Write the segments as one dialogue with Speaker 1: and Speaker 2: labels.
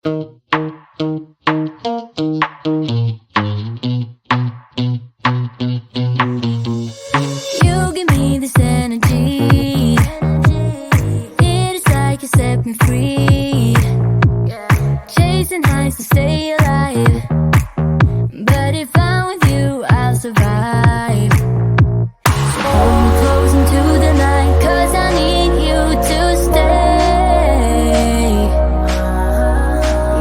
Speaker 1: You give me this energy. It is like you set me free. Chasing highs to stay alive. But if I'm with you, I'll survive. So hold me close into the night, 'cause I need you to stay.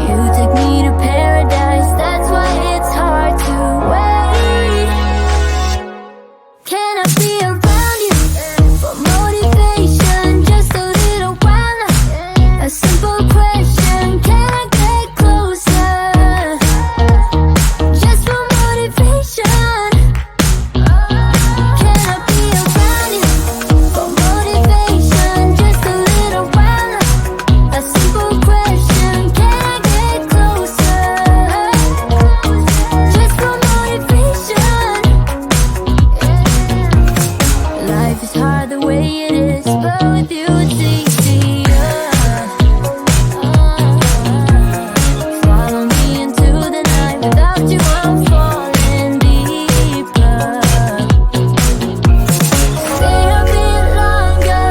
Speaker 1: You take me to paradise, that's why it's hard to wait. Can I be around you for motivation? Just a little while now. A simple question, can I get closer? Just for motivation. Can I be around you for motivation? Just a little while now. A simple question, can I get closer? Just for motivation. Life is hard the way it is, but with you it's easier. Follow me into the night, without you I'm falling deeper. Stay a bit longer,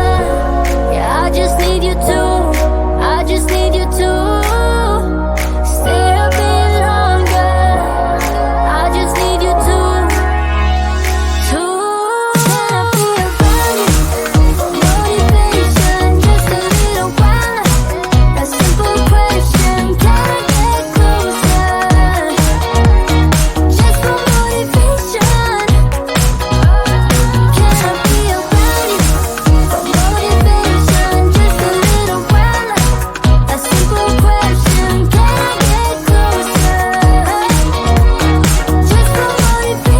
Speaker 1: yeah, I just need you to, I just need you to. Stay a bit longer, I just need you to. Can I be around you for motivation? Just a little while now. A simple question, can I get closer? Just for motivation. Can I be around you for motivation? Just a little while now. A simple question, can I get closer? Just for motivation.